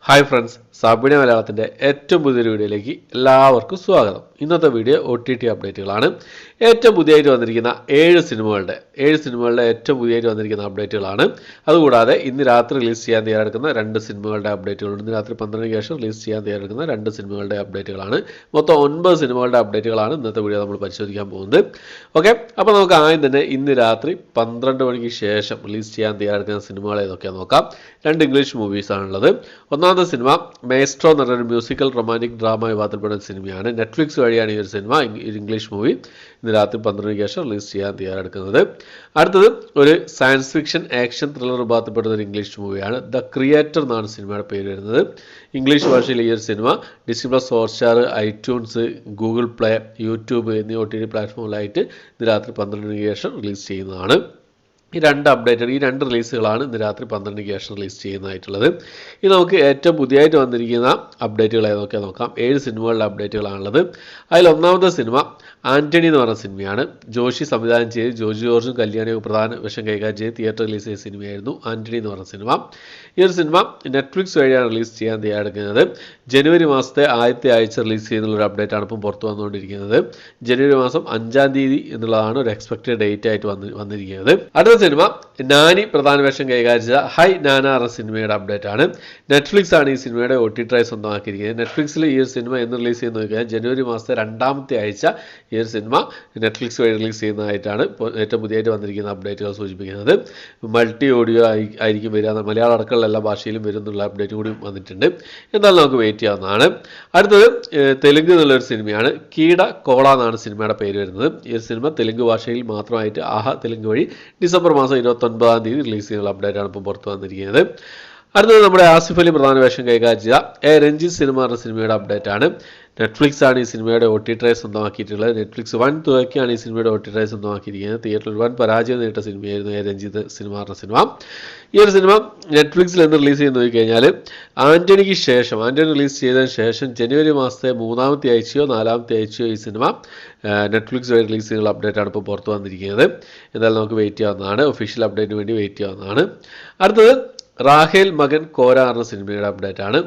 Hi friends, സാബിണി മലയാളത്തിൻ്റെ ഏറ്റവും പുതിയൊരു വീഡിയോയിലേക്ക് എല്ലാവർക്കും സ്വാഗതം. ഇന്നത്തെ വീഡിയോ OTT അപ്ഡേറ്റുകളാണ്. ഏറ്റവും പുതിയതായിട്ട് വന്നിരിക്കുന്ന 7 സിനിമകളുടെ ഏറ്റവും പുതിയതായിട്ട് വന്നിരിക്കുന്ന അപ്ഡേറ്റുകളാണ്. അതുകൂടാതെ ഇന്ന് രാത്രി റിലീസ് ചെയ്യാൻ തയ്യാറെടുക്കുന്ന 2 സിനിമകളുടെ അപ്ഡേറ്റുകളുണ്ട്. ഇന്ന് രാത്രി 12 ശേഷം റിലീസ് ചെയ്യാൻ തയ്യാറെടുക്കുന്ന 2 സിനിമകളുടെ അപ്ഡേറ്റുകളാണ്. മൊത്തം 9 സിനിമകളുടെ അപ്ഡേറ്റുകളാണ് ഇന്നത്തെ വീഡിയോ നമ്മൾ പരിശോധിക്കാൻ പോകുന്നത്. ഓക്കെ, അപ്പോൾ നമുക്ക് ആദ്യം തന്നെ ഇന്ന് രാത്രി 12 മണിക്ക് ശേഷം റിലീസ് ചെയ്യാൻ തയ്യാറെടുക്കുന്ന സിനിമകൾ ഏതൊക്കെയാണെന്ന് നോക്കാം. 2 ഇംഗ്ലീഷ് മൂവീസാണുള്ളത്. ഒന്നാമത്തെ സിനിമ മേസ്ട്രോ എന്ന് പറഞ്ഞൊരു മ്യൂസിക്കൽ റൊമാൻറ്റിക് ഡ്രാമ വിഭാഗത്തിൽപ്പെടുന്ന സിനിമയാണ്. നെറ്റ്ഫ്ലിക്സ് വഴിയാണ് ഈ ഒരു സിനിമ, ഇംഗ്ലീഷ് മൂവി, ഇന്ന് രാത്രി 12 മണിക്ക് ശേഷം റിലീസ് ചെയ്യാൻ തയ്യാറെടുക്കുന്നത്. അടുത്തത് ഒരു സയൻസ് ഫിക്ഷൻ ആക്ഷൻ ത്രില്ലർ വിഭാഗത്തിൽപ്പെടുന്ന ഒരു ഇംഗ്ലീഷ് മൂവിയാണ്. ദ ക്രിയേറ്റർ എന്നാണ് സിനിമയുടെ പേര് വരുന്നത്. ഇംഗ്ലീഷ് ഭാഷയിൽ ഈ ഒരു cinema Disney+, Hotstar, iTunes, Google play, YouTube എന്നീ OTT പ്ലാറ്റ്ഫോമിലായിട്ട് ഇന്ന് രാത്രി 12 മണിക്ക് ശേഷം റിലീസ് ചെയ്യുന്നതാണ്. ഈ 2 റിലീസുകളാണ് ഇന്ന് രാത്രി 12 ശേഷം റിലീസ് ചെയ്യുന്നതായിട്ടുള്ളത്. ഇനി നമുക്ക് ഏറ്റവും പുതിയതായിട്ട് വന്നിരിക്കുന്ന അപ്ഡേറ്റുകൾ ഏതൊക്കെ നോക്കാം. 7 സിനിമകളുടെ അപ്ഡേറ്റുകളാണുള്ളത്. അതിൽ ഒന്നാമത്തെ സിനിമ ആൻ്റണി എന്ന് പറഞ്ഞ സിനിമയാണ്. ജോഷി സംവിധാനം ചെയ്ത് ജോജി ജോർജും കല്യാണിയും പ്രധാന വേഷം കൈകാര്യം ചെയ്ത് തിയേറ്റർ റിലീസ് ചെയ്ത സിനിമയായിരുന്നു ആൻ്റണി എന്ന് പറഞ്ഞ സിനിമ. ഈ ഒരു സിനിമ നെറ്റ്ഫ്ലിക്സ് വഴിയാണ് റിലീസ് ചെയ്യാൻ തയ്യാറെടുക്കുന്നത്. ജനുവരി മാസത്തെ ആദ്യത്തെ ആഴ്ച റിലീസ് ചെയ്യുന്നുള്ളൊരു അപ്ഡേറ്റാണ് ഇപ്പം പുറത്തു വന്നുകൊണ്ടിരിക്കുന്നത്. ജനുവരി മാസം 5-ാം തീയതി എന്നുള്ളതാണ് ഒരു എക്സ്പെക്റ്റഡ് ഡേറ്റ് ആയിട്ട് വന്നിരിക്കുന്നത്. അടുത്ത സിനിമ നാനി പ്രധാന വേഷം കൈകാര്യം ചെയ്ത ഹൈ നാന എന്ന സിനിമയുടെ അപ്ഡേറ്റ് ആണ്. നെറ്റ്ഫ്ലിക്സ് ആണ് ഈ സിനിമയുടെ OTT സ്വന്തമാക്കിയിരിക്കുന്നത്. നെറ്റ്ഫ്ലിക്സിൽ ഈ ഒരു സിനിമ എന്ന് റിലീസ് ചെയ്യുന്ന നോക്കിയാൽ ജനുവരി മാസത്തെ 2-ാമത്തെ ആഴ്ച ഈ ഒരു സിനിമ നെറ്റ്ഫ്ലിക്സ് വഴി റിലീസ് ചെയ്യുന്നതായിട്ടാണ് ഏറ്റവും പുതിയതായിട്ട് വന്നിരിക്കുന്ന അപ്ഡേറ്റുകൾ സൂചിപ്പിക്കുന്നത്. മൾട്ടി ഓഡിയോ ആയിരിക്കും വരിക, മലയാളം അടക്കമുള്ള എല്ലാ ഭാഷയിലും വരുന്നുള്ള അപ്ഡേറ്റ് കൂടി വന്നിട്ടുണ്ട്. എന്തായാലും നമുക്ക് വെയിറ്റ് ചെയ്യാവുന്നതാണ്. അടുത്തത് തെലുങ്ക് എന്നുള്ളൊരു സിനിമയാണ്. കീട കോള എന്നാണ് സിനിമയുടെ പേര് വരുന്നത്. ഈ ഒരു സിനിമ തെലുങ്ക് ഭാഷയിൽ മാത്രമായിട്ട് തെലുങ്ക് വഴി ഡിസംബർ മാസം 29-ാം തീയതി റിലീസ് ചെയ്യുന്ന അപ്ഡേറ്റാണ് ഇപ്പോൾ പുറത്തു വന്നിരിക്കുന്നത്. അടുത്തത് നമ്മുടെ ആസിഫ് അലി പ്രധാന വേഷം കൈകാര്യം ചെയ്ത രഞ്ജിത്ത് സിനിമ എന്ന സിനിമയുടെ അപ്ഡേറ്റ് ആണ്. നെറ്റ്ഫ്ലിക്സ് ആണ് ഈ സിനിമയുടെ OTT സ്വന്തമാക്കിയിട്ടുള്ളത്. നെറ്റ്ഫ്ലിക്സ് വൻ തുകയ്ക്കാണ് ഈ സിനിമയുടെ OTT സ്വന്തമാക്കിയിരിക്കുന്നത്. തിയേറ്ററിൽ വൻ പരാജയം നേരിട്ട സിനിമയായിരുന്നു രഞ്ജിത്ത് സിനിമ എന്ന സിനിമ. ഈ ഒരു സിനിമ നെറ്റ്ഫ്ലിക്സിൽ എന്ന് റിലീസ് ചെയ്ത് നോക്കിക്കഴിഞ്ഞാൽ ആൻ്റണി റിലീസ് ചെയ്തതിന് ശേഷം ജനുവരി മാസത്തെ 3-ാമത്തെ ആഴ്ചയോ 4-ാമത്തെ ആഴ്ചയോ ഈ സിനിമ നെറ്റ്ഫ്ലിക്സ് വഴി റിലീസ് ചെയ്യുന്ന അപ്ഡേറ്റാണ് ഇപ്പോൾ പുറത്തു വന്നിരിക്കുന്നത്. എന്തായാലും നമുക്ക് വെയിറ്റ് ചെയ്യാവുന്നതാണ്. ഒഫീഷ്യൽ അപ്ഡേറ്റിന് വേണ്ടി വെയിറ്റ് ചെയ്യാവുന്നതാണ്. അടുത്തത് റാഹേൽ മകൻ കോര എന്ന സിനിമയുടെ അപ്ഡേറ്റ് ആണ്.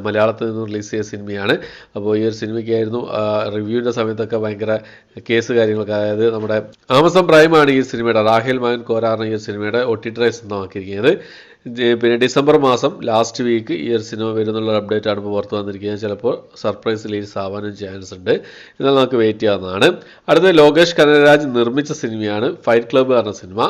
മലയാളത്തിൽ നിന്ന് റിലീസ് ചെയ്ത സിനിമയാണ്. അപ്പോൾ ഈ ഒരു സിനിമയ്ക്കായിരുന്നു റിവ്യൂവിൻ്റെ സമയത്തൊക്കെ ഭയങ്കര കേസ് കാര്യങ്ങളൊക്കെ. അതായത് നമ്മുടെ ആമസോൺ പ്രൈമാണ് ഈ സിനിമയുടെ റാഹേൽ മകൻ കോര എന്ന ഈ ഒരു സിനിമയുടെ OTT സ്വന്തമാക്കിയിരിക്കുന്നത്. ഡിസംബർ മാസം ലാസ്റ്റ് വീക്ക് ഈ ഒരു സിനിമ വരുന്നുള്ള അപ്ഡേറ്റ് ആണ് ഇപ്പോൾ പുറത്ത് വന്നിരിക്കുന്നത്. ചിലപ്പോൾ സർപ്രൈസ് റിലീസ് ആവാനും ചാൻസ് ഉണ്ട്. എന്നാൽ നമുക്ക് വെയിറ്റ് ചെയ്യാവുന്നതാണ്. അടുത്ത ലോകേഷ് കനകരാജ് നിർമ്മിച്ച സിനിമയാണ് ഫൈറ്റ് ക്ലബ്ബ് എന്ന സിനിമ.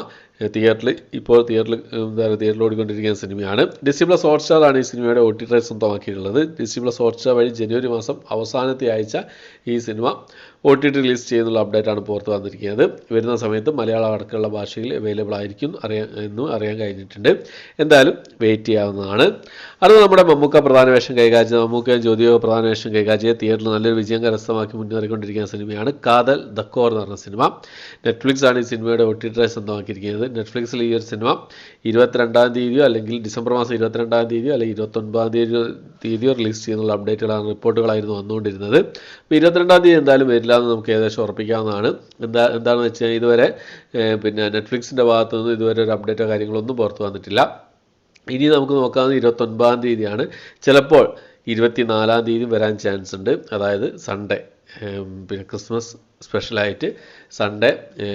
തിയേറ്ററിൽ ഓടിക്കൊണ്ടിരിക്കുന്ന സിനിമയാണ്. Disney+ ഹോട്ട്സ്റ്റാർ ആണ് ഈ സിനിമയുടെ OTT സ്വന്തമാക്കിയിട്ടുള്ളത്. Disney+ ഹോട്ട്സ്റ്റാർ വഴി ജനുവരി മാസം അവസാനത്തെ ആഴ്ച ഈ സിനിമ OTT റിലീസ് ചെയ്യുന്നുള്ള അപ്ഡേറ്റാണ് പുറത്ത് വന്നിരിക്കുന്നത്. വരുന്ന സമയത്ത് മലയാളം അടക്കമുള്ള ഭാഷയിൽ അവൈലബിൾ ആയിരിക്കും എന്നും അറിയാൻ കഴിഞ്ഞിട്ടുണ്ട്. എന്തായാലും വെയിറ്റ് ചെയ്യാവുന്നതാണ്. അത് നമ്മുടെ മമ്മൂക്ക പ്രധാന വേഷം കൈകാര്യം ചെയ്ത മമ്മൂക്കയും ജ്യോതിയോ പ്രധാന വേഷം കൈകാര്യം ചെയ്ത് തിയേറ്ററിൽ നല്ലൊരു വിജയം കരസ്ഥമാക്കി മുന്നേറിക്കൊണ്ടിരിക്കുന്ന സിനിമയാണ് കാതൽ ദ കോർ എന്ന് പറഞ്ഞ സിനിമ. നെറ്റ്ഫ്ലിക്സ് ആണ് ഈ സിനിമയുടെ OTT സ്വന്തമാക്കിയിരിക്കുന്നത്. നെറ്റ്ഫ്ലിക്സിൽ ഈ ഒരു സിനിമ 22-ാം തീയതിയോ അല്ലെങ്കിൽ ഡിസംബർ മാസം 22-ാം തീയതിയോ അല്ലെങ്കിൽ 29-ാം തീയതിയോ റിലീസ് ചെയ്യുന്നുള്ള അപ്ഡേറ്റുകളാണ് റിപ്പോർട്ടുകളായിരുന്നു വന്നുകൊണ്ടിരുന്നത്. അപ്പോൾ 22-ാം തീയതി എന്തായാലും വരില്ല എന്ന് നമുക്ക് ഏകദേശം ഉറപ്പിക്കാവുന്നതാണ്. എന്താണെന്ന് വെച്ചാൽ ഇതുവരെ നെറ്റ്ഫ്ലിക്സിൻ്റെ ഭാഗത്തു നിന്ന് ഇതുവരെ ഒരു അപ്ഡേറ്റോ കാര്യങ്ങളൊന്നും പുറത്തു വന്നിട്ടില്ല. ഇനി നമുക്ക് നോക്കാവുന്ന 29-ാം തീയതിയാണ്. ചിലപ്പോൾ 24-ാം തീയതി വരാൻ ചാൻസ് ഉണ്ട്. അതായത് സൺഡേ, ക്രിസ്മസ് സ്പെഷ്യലായിട്ട് സൺഡേ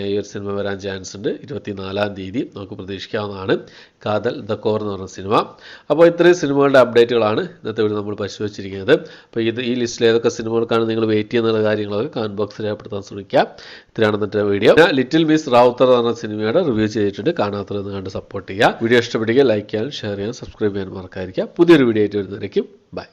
ഈ ഒരു സിനിമ വരാൻ ചാൻസ് ഉണ്ട്. 24-ാം തീയതി നമുക്ക് പ്രതീക്ഷിക്കാവുന്നതാണ് കാതൽ ദ കോർ എന്ന് പറഞ്ഞ സിനിമ. അപ്പോൾ ഇത്രയും സിനിമകളുടെ അപ്ഡേറ്റുകളാണ് ഇന്നത്തെ വീഡിയോ നമ്മൾ പരിശോധിച്ചിരിക്കുന്നത്. അപ്പോൾ ഈ ലിസ്റ്റിൽ ഏതൊക്കെ സിനിമകൾക്കാണ് നിങ്ങൾ വെയിറ്റ് ചെയ്യുന്ന കാര്യങ്ങളൊക്കെ കമൻറ്റ് ബോക്സിൽ രേഖപ്പെടുത്താൻ ശ്രമിക്കുക. ഇത്രയാണ് ഇന്നത്തെ വീഡിയോ. ലിറ്റിൽ മിസ് റാവുത്തർ എന്ന് പറഞ്ഞ സിനിമയുടെ റിവ്യൂ ചെയ്തിട്ടുണ്ട്. കാണാത്തതെന്ന് കണ്ട് സപ്പോർട്ട് ചെയ്യുക. വീഡിയോ ഇഷ്ടപ്പെടുക, ലൈക്ക് ചെയ്യാനും ഷെയർ ചെയ്യാനും സബ്സ്ക്രൈബ് ചെയ്യാനും മറക്കാതിരിക്കുക. പുതിയൊരു വീഡിയോ ആയിട്ട് വരുന്നതായിരിക്കും. ബൈ.